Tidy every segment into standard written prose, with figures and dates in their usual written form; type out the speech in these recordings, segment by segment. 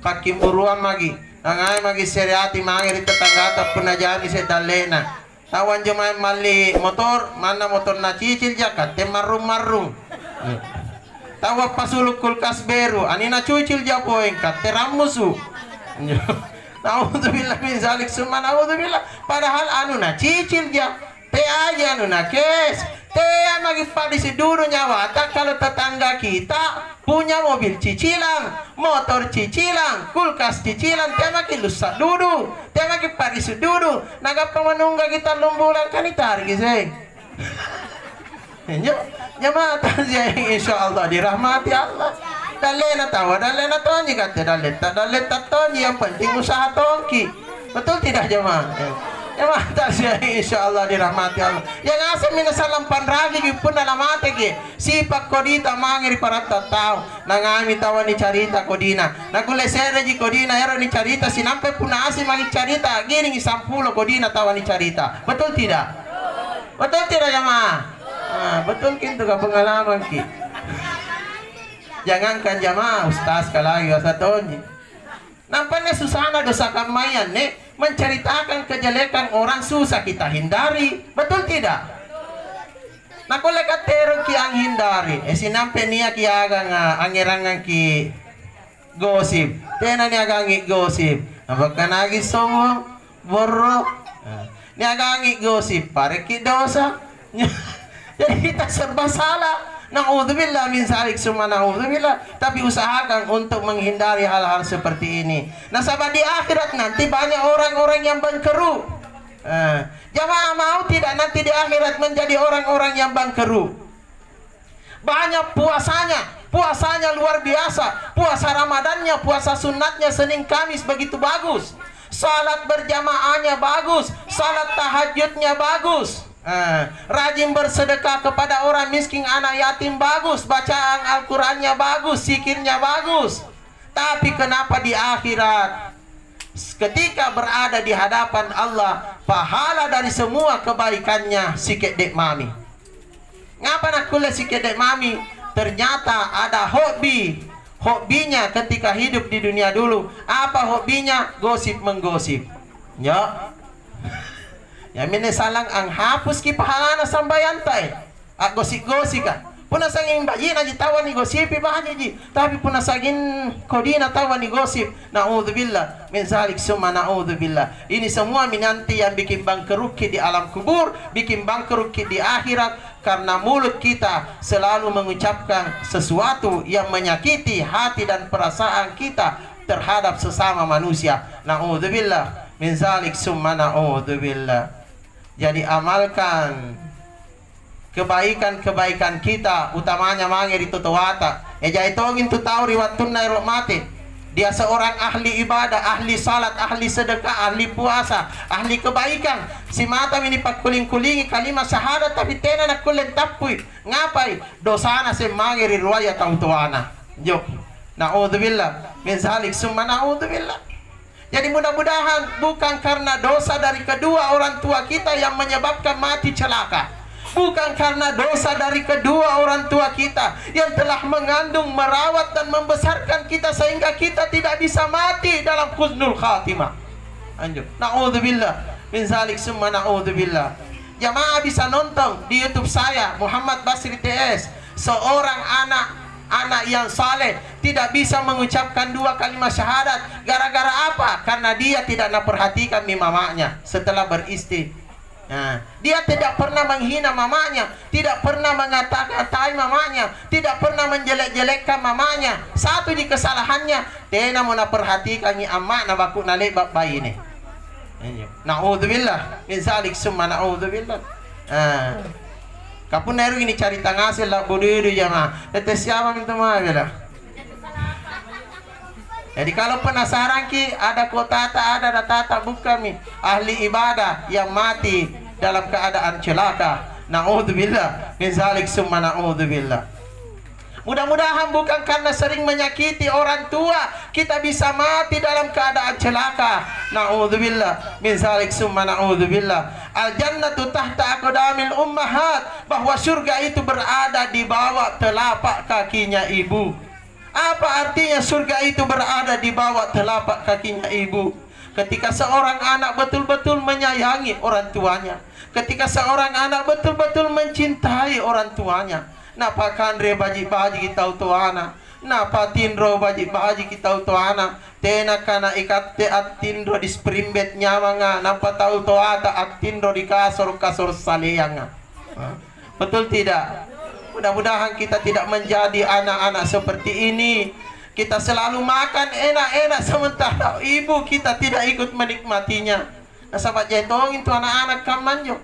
pakim buruan magi nangai magi seriati mangir tetangga tak pernah jadi sedalena tawan jemaah mali motor mana motor na cicil jakat te marung tawa pasuluk kulkas beru anina cucil japoeng kat te ramusu naudzubillah min zalik summa naudzubillah padahal anu na cicil ja te aja anu na kes te magi padi si dulu nyawa tak kalau tetangga kita punya mobil cicilan, motor cicilan, kulkas cicilan, te magi lusa dulu, te magi padi si dulu, naga pemenungga kita lumbulan kan itar giseng. Jemaah tajeng insyaallah dirahmati Allah. Dalena tawa, dalena tonji kata daleta tonji yang penting usaha tongki. Betul tidak jemaah? Jemaah tajeng insyaallah dirahmati Allah. Yang asal minasalam panragi pun dalam mate ge. Sipak kodita mangiri para tatau. Nangami tawa ni carita kodina. Nakule sere ji kodina ero ni carita sinampe puna asi magi carita gini 10 kodina tawa ni carita. Betul tidak? Betul tidak jemaah? Nah, betul kintu ka pengalaman ki. Jangankan jamaah ustaz kalagi wasatonji. Nampaknya susana dosa kamayan nih menceritakan kejelekan orang susah kita hindari. Betul tidak? Nah kalau katero ki ang hindari, sinampe niya ki agang angirangan ki gosip. Tena niya agangi gosip. Apakah nagi sombong borok? Niya agangi gosip pare ki dosa. Jadi kita serba salah. Naudzubillah min zalik summa naudzubillah. Tapi usahakan untuk menghindari hal-hal seperti ini. Nah sahabat di akhirat nanti banyak orang-orang yang bangkeru. Jamaah mau tidak nanti di akhirat menjadi orang-orang yang bangkeru. Banyak puasanya luar biasa. Puasa Ramadannya, puasa sunatnya Senin Kamis begitu bagus. Salat berjamaahnya bagus, salat tahajudnya bagus. Rajin bersedekah kepada orang miskin, anak yatim bagus, bacaan Al-Qurannya bagus, zikirnya bagus. Tapi kenapa di akhirat ketika berada di hadapan Allah pahala dari semua kebaikannya sikit dek mami? Ngapa nak kula sikit dek mami? Ternyata ada hobinya ketika hidup di dunia dulu. Apa hobinya? Gosip menggosip. Ya. Ya mine salang ang hapus ki pahala sambayantai. Gosip-gosip ka. Puna sangin bayi na jitawan ni gosipi bahaja ji. Tapi puna sangin kodina tawan ni gosip. Naudzubillah min zalik summa naudzubillah. Ini semua minanti yang bikin bangkrut di alam kubur, bikin bangkrut di akhirat karena mulut kita selalu mengucapkan sesuatu yang menyakiti hati dan perasaan kita terhadap sesama manusia. Naudzubillah min zalik summa naudzubillah. Jadi amalkan kebaikan-kebaikan kita, utamanya mangir itu tawata. Jaitongin tu tahu riwat tunai mati. Dia seorang ahli ibadah, ahli salat, ahli sedekah, ahli puasa, ahli kebaikan. Si mata ini pak kuling-kulingi kalimat syahadat tapi tena nak kulen tapui. Ngapai? Dosana se mangir riwayat tahu tuana. Jo. Naudzubillah min zalik summa naudzubillah. Jadi mudah-mudahan bukan karena dosa dari kedua orang tua kita yang menyebabkan mati celaka. Bukan karena dosa dari kedua orang tua kita yang telah mengandung, merawat dan membesarkan kita sehingga kita tidak bisa mati dalam husnul khatimah. Anjur. Naudzubillah min zalik summa naudzubillah. Jamaah bisa nonton di YouTube saya Muhammad Basri TS. Seorang anak yang saleh tidak bisa mengucapkan 2 kalimat syahadat. Gara-gara apa? Karena dia tidak memperhatikan mamanya setelah beristri. Dia tidak pernah menghina mamanya, tidak pernah mengata-katai mamanya, tidak pernah menjelek-jelekkan mamanya. Satu di kesalahannya, tena mau perhatikan ni amma na baku na lebak bayi ni. Naudzubillah min zalik summa naudzubillah. Kapun neru ini cari tangasil lah bodoh jamaah. Tetes siapa minta maaf ya. Jadi kalau penasaran ki ada kotata, ada datata bukan mi ahli ibadah yang mati dalam keadaan celaka. Naudzubillah min zalik summa naudzubillah. Mudah-mudahan bukan karena sering menyakiti orang tua kita bisa mati dalam keadaan celaka. Naudzubillah min zalik summa naudzubillah. Al-jannatu tahta aqdamil ummahat, bahwa surga itu berada di bawah telapak kakinya ibu. Apa artinya surga itu berada di bawah telapak kakinya ibu? Ketika seorang anak betul-betul menyayangi orang tuanya, ketika seorang anak betul-betul mencintai orang tuanya, napa kandre baji-baji kita tuana, napa tindro baji-baji kita tuana, tena kana ikatte at tindro di sprimbet nyamanga, napa tahu toata at tindro di kasor-kasor saleyanga. Betul tidak? Mudah-mudahan kita tidak menjadi anak-anak seperti ini. Kita selalu makan enak-enak sementara ibu kita tidak ikut menikmatinya. Nah, sahabat jentong itu anak-anak kamanjo.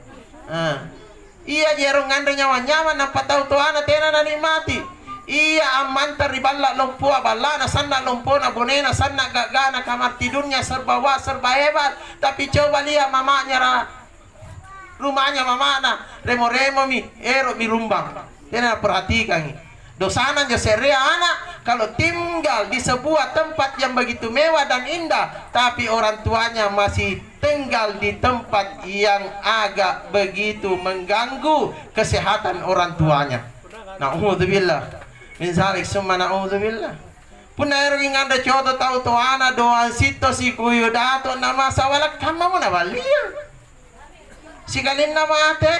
Iya jerong ngandre nyaman-nyaman nampak tahu tu anak tena na nikmati. Iya amantar di balla lompua balla na sanna lompona bonena sanna gagana kamar tidurnya serba wah serba hebat. Tapi coba lihat mamanya rumahnya mamana remo-remo mi ero mi rumbang. Tena perhatikan ini. Dosana seria anak kalau tinggal di sebuah tempat yang begitu mewah dan indah, tapi orang tuanya masih tinggal di tempat yang agak begitu mengganggu kesehatan orang tuanya. Na'udzubillah min zalik summa na'udzubillah. Punai nganda coto tahu tuana doan sito si kuyu dato nama sawalak kama mo na balia. Si kalin nama ate.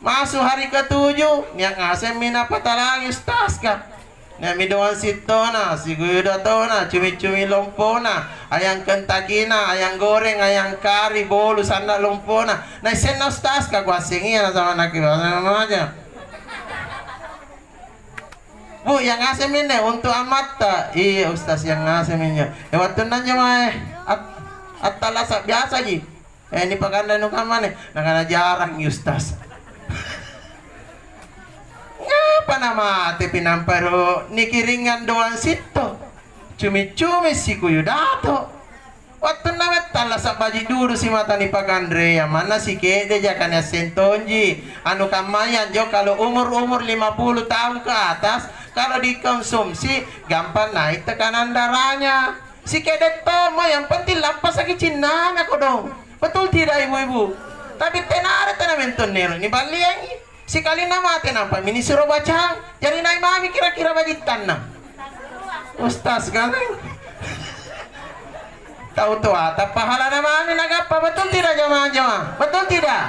Masuk hari ke-7 niang ngasem mina patalang ustaz ka. Na midoan sitona, si guyo tona, cumi-cumi lompona, ayang kentakina, ayang goreng, ayang kari, bolu, sanda lompona. Na sen ustaz ka gua singi na sama nakibasan aja. Bu, yang ngasem ini untuk amata. Iya ustaz yang ngasem ini. Waktu nanya mah at-talasa biasa ji. Ini pakanda nukamane, nakana jarang ustaz. Ngapa nama ate pinamparo nikiringan doang situ cumi-cumi si kuyu dato waktu namet tala sa baji dulu si mata ni Pakandre ya mana si kede jakanya sentonji anu kamayan jo kalau umur 50 tahun ke atas kalau dikonsumsi gampang naik tekanan darahnya si kede tomo yang penting lapas lagi cinan aku dong betul tidak ibu-ibu tapi tenare tenamenton nero ni baliangi si kali nama ate nampak mini suruh bacang jadi naik mami kira-kira bagi tanah ustaz kan tahu tuh atap pahala nama mami nagapa betul tidak jamaah-jamaah betul tidak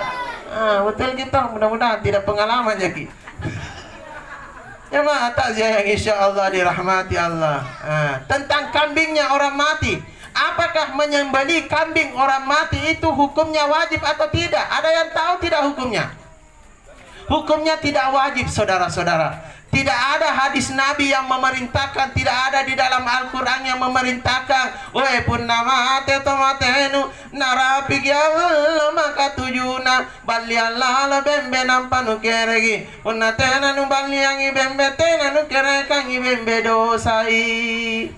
betul kita mudah-mudahan tidak pengalaman jadi jamaah takziah yang insya Allah dirahmati Allah tentang kambingnya orang mati apakah menyembelih kambing orang mati itu hukumnya wajib atau tidak ada yang tahu tidak hukumnya? Hukumnya tidak wajib saudara-saudara. Tidak ada hadis Nabi yang memerintahkan, tidak ada di dalam Al-Quran yang memerintahkan. Weh pun nama ate tomatenu narapik ya Allah maka tujuna baliala bembe nampanu keregi. Unatena nu baliangi bembe tena nu kerekangi bembe dosai.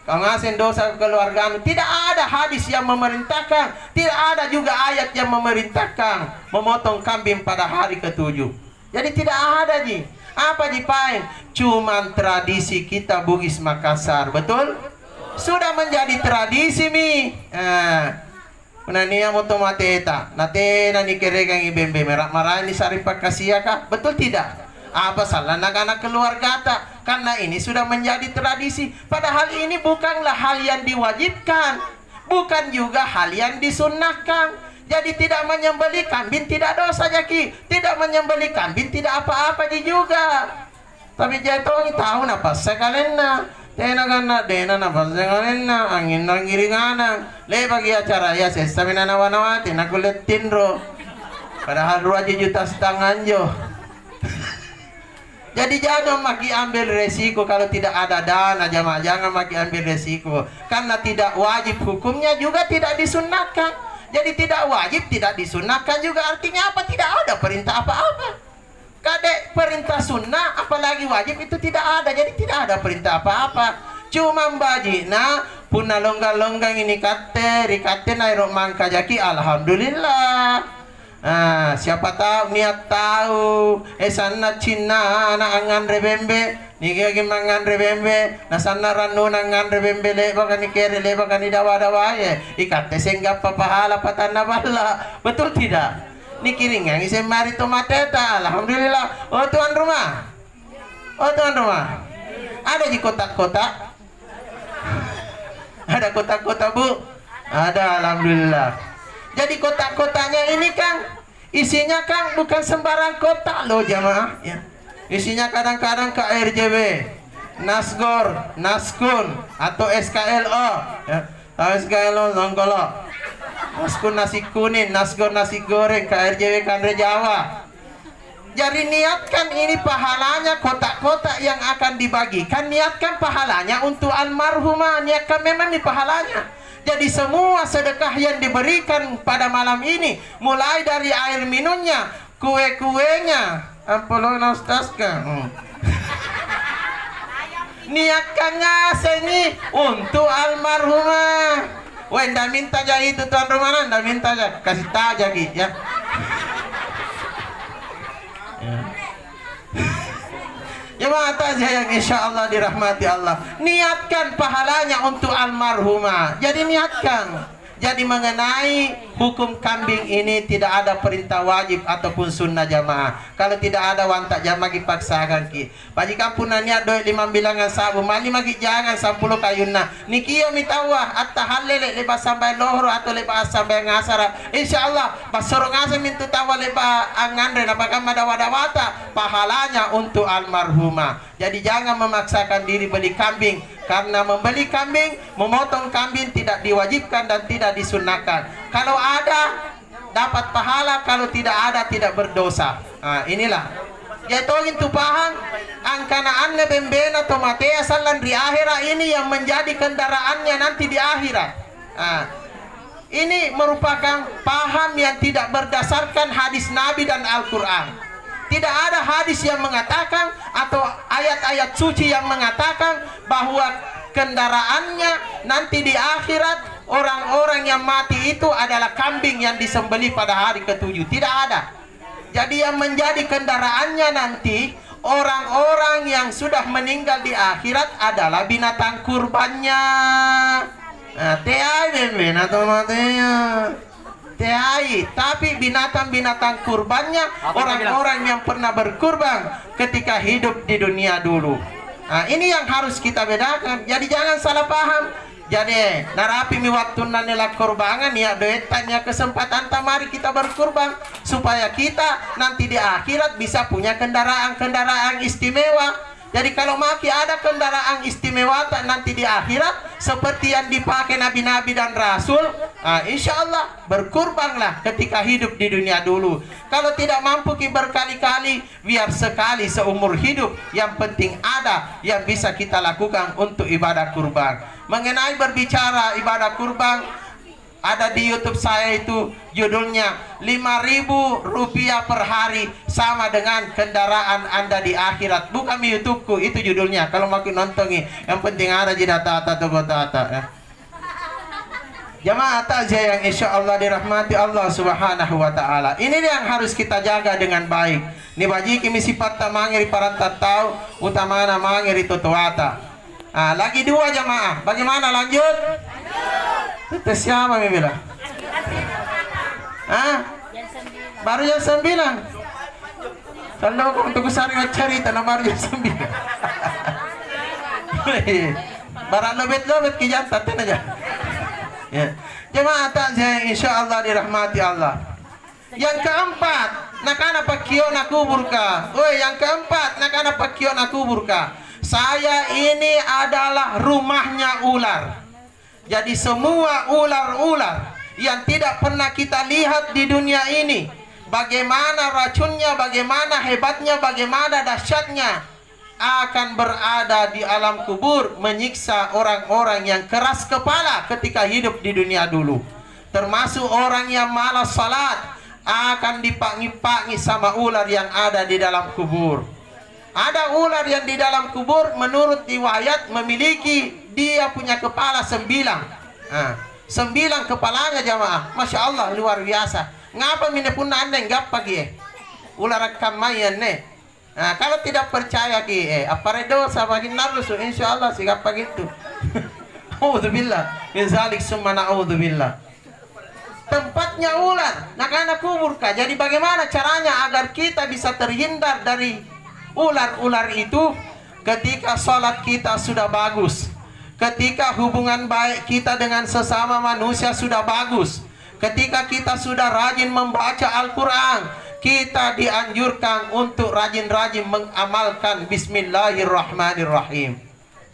Kangasen dosa keluargamu. Tidak ada hadis yang memerintahkan, tidak ada juga ayat yang memerintahkan memotong kambing pada hari ke-7. Jadi tidak ada ji. Apa dipain? Cuman tradisi kita Bugis Makassar, betul? Sudah menjadi tradisi mi. Nania moto mateta, nate nani keregang ibembe merah marah ini saripak kasiaka, betul tidak? Apa salah anak-anak keluarga tak? Karena ini sudah menjadi tradisi. Padahal ini bukanlah hal yang diwajibkan, bukan juga hal yang disunnahkan. Jadi tidak menyembelih kambing tidak dosa jaki, tidak menyembelih kambing tidak apa-apa juga. Tapi jatuh tahu napa sekalena tena kana dena napa sekalena angin ngiringanan le bagi acara ya sestamina nawanawati nakulet tindro. Padahal 2 juta setengah jo. Jadi jangan maki ambil resiko kalau tidak ada dana jamaah, jangan maki ambil resiko karena tidak wajib hukumnya juga tidak disunnahkan. Jadi tidak wajib tidak disunnahkan juga artinya apa? Tidak ada perintah apa-apa. Kadek perintah sunnah apalagi wajib itu tidak ada. Jadi tidak ada perintah apa-apa. Cuma bajina puna longgang-longgang ini kate rikate nairo mangka jaki alhamdulillah. Siapa tahu niat tahu sana Cina na angan rebembe niki mangan rebembe na sana ranu nangan rebembe le bakan kere le bakan dawa-dawa ya ikate sehingga pahala patana bala betul tidak niki ringang isi mari tomateta alhamdulillah oh tuan rumah Ada di kotak-kotak? Ada kotak-kotak, Bu? Ada, alhamdulillah. Jadi kotak-kotaknya ini Kang, isinya Kang bukan sembarang kotak loh jamaah ya. Isinya kadang-kadang KRJW, Nasgor, Naskun atau SKLO ya. SKLO Zonggolo, Naskun nasi kuning, Nasgor nasi goreng, KRJW Kandre Jawa. Jadi niatkan ini pahalanya kotak-kotak yang akan dibagikan, niatkan pahalanya untuk almarhumah, niatkan memang ini pahalanya. Jadi semua sedekah yang diberikan pada malam ini, mulai dari air minumnya, kue-kuenya, ampulona Ustaz kan. Niatkannya seni untuk almarhumah. Wah, ndak minta aja itu tuan rumah, ndak minta aja, kasih tahu aja ya. Jemaah yang insya Allah dirahmati Allah, niatkan pahalanya untuk almarhumah. Jadi niatkan. Jadi mengenai hukum kambing ini tidak ada perintah wajib ataupun sunnah jamaah. Kalau tidak ada wantak jamaah dipaksakan ki. Bagi kampunannya doy 5 bilangan sabu, mali magi jangan 10 kayuna. Nikiyo mitawah atta halele lepas sampai lohro atau lepas sampai ngasara. Insyaallah basoro ngasa mintu tawa lepas angandre apakah madawata pahalanya untuk almarhumah. Jadi jangan memaksakan diri beli kambing, karena membeli kambing, memotong kambing tidak diwajibkan dan tidak disunahkan. Kalau ada dapat pahala, kalau tidak ada tidak berdosa. Nah, inilah. Jatuhin tupahan angkanaan bembena tomatea salan di akhirat ini yang menjadi kendaraannya nanti di akhirat. Nah, ini merupakan paham yang tidak berdasarkan hadis Nabi dan Al-Quran. Tidak ada hadis yang mengatakan atau ayat-ayat suci yang mengatakan bahwa kendaraannya nanti di akhirat orang-orang yang mati itu adalah kambing yang disembelih pada hari ke-7. Tidak ada. Jadi yang menjadi kendaraannya nanti orang-orang yang sudah meninggal di akhirat adalah binatang kurbannya. Nah, tapi binatang-binatang kurbannya orang-orang yang pernah berkurban ketika hidup di dunia dulu. Nah, ini yang harus kita bedakan. Jadi jangan salah paham. Jadi narapi mi waktu nanela kurbangan ya doetannya kesempatan mari kita berkurban supaya kita nanti di akhirat bisa punya kendaraan-kendaraan istimewa. Jadi kalau maki ada kendaraan istimewa nanti di akhirat seperti yang dipakai nabi-nabi dan rasul, nah, insya Allah berkurbanlah ketika hidup di dunia dulu. Kalau tidak mampu berkali-kali, biar sekali seumur hidup. Yang penting ada yang bisa kita lakukan untuk ibadah kurban. Mengenai berbicara ibadah kurban, ada di YouTube saya itu judulnya 5.000 rupiah per hari sama dengan kendaraan Anda di akhirat. Bukan di YouTubeku, itu judulnya. Kalau makin nontongi, yang penting ada di data ya. Jamaah takziah yang insya Allah dirahmati Allah Subhanahu wa Ta'ala. Ini yang harus kita jaga dengan baik. Ni baji kimi sifat tamangiri parantatau utamana mangiri totoata. Lagi 2 jamaah. Bagaimana lanjut? Tes siapa mi bilang? Baru jam 9. Kalau untuk sari cerita na baru jam 9. Barang lobet-lobet kijanta aja. Ya. Jemaah takziah insya Allah dirahmati Allah. Yang keempat, nakana pakio nakuburka. Yang keempat, nakana pakio nakuburka. Saya ini adalah rumahnya ular. Jadi semua ular-ular yang tidak pernah kita lihat di dunia ini, bagaimana racunnya, bagaimana hebatnya, bagaimana dahsyatnya, akan berada di alam kubur menyiksa orang-orang yang keras kepala ketika hidup di dunia dulu. Termasuk orang yang malas salat akan dipangi-pangi sama ular yang ada di dalam kubur. Ada ular yang di dalam kubur menurut riwayat memiliki dia punya kepala 9. 9 kepalanya jamaah. Masya Allah luar biasa. Ngapa mine pun anda enggak pagi ular kamayan nih. Kalau tidak percaya ki apa dosa bagi narusu insya Allah sikap begitu. Auzubillah min zalik summa na'udzubillah. Tempatnya ular, nakana kubur kah. Jadi bagaimana caranya agar kita bisa terhindar dari ular-ular itu? ketika sholat kita sudah bagus, ketika hubungan baik kita dengan sesama manusia sudah bagus, ketika kita sudah rajin membaca Al-Quran, kita dianjurkan untuk rajin-rajin mengamalkan Bismillahirrahmanirrahim.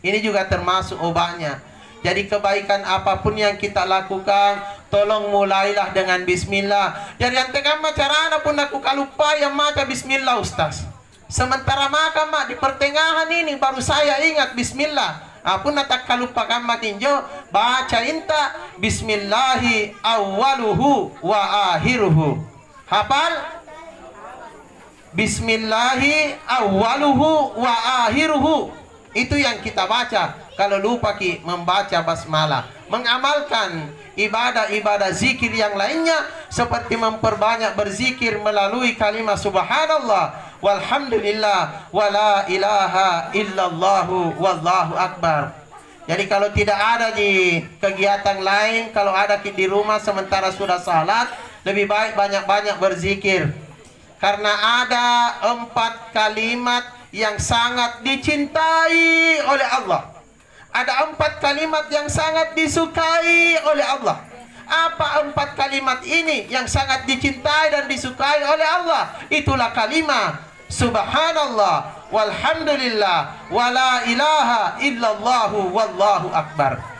Ini juga termasuk obatnya. Jadi kebaikan apapun yang kita lakukan, tolong mulailah dengan Bismillah. Jadi yang tengah macarana pun aku kalupa yang maca Bismillah Ustaz. Sementara makan mak di pertengahan ini baru saya ingat Bismillah. Apun tak kalupakan matinjo baca inta Bismillahi awwaluhu wa akhiruhu. Hafal? Bismillahi awwaluhu wa akhiruhu. Itu yang kita baca. Kalau lupa ki membaca basmalah, mengamalkan ibadah-ibadah zikir yang lainnya seperti memperbanyak berzikir melalui kalimat subhanallah walhamdulillah wala ilaha illallahu wallahu akbar. Jadi kalau tidak ada di kegiatan lain, kalau ada di rumah sementara sudah salat, lebih baik banyak-banyak berzikir. Karena ada 4 kalimat yang sangat dicintai oleh Allah. Ada 4 kalimat yang sangat disukai oleh Allah. Apa 4 kalimat ini yang sangat dicintai dan disukai oleh Allah? Itulah kalimat subhanallah walhamdulillah wala ilaha illallahu wallahu akbar.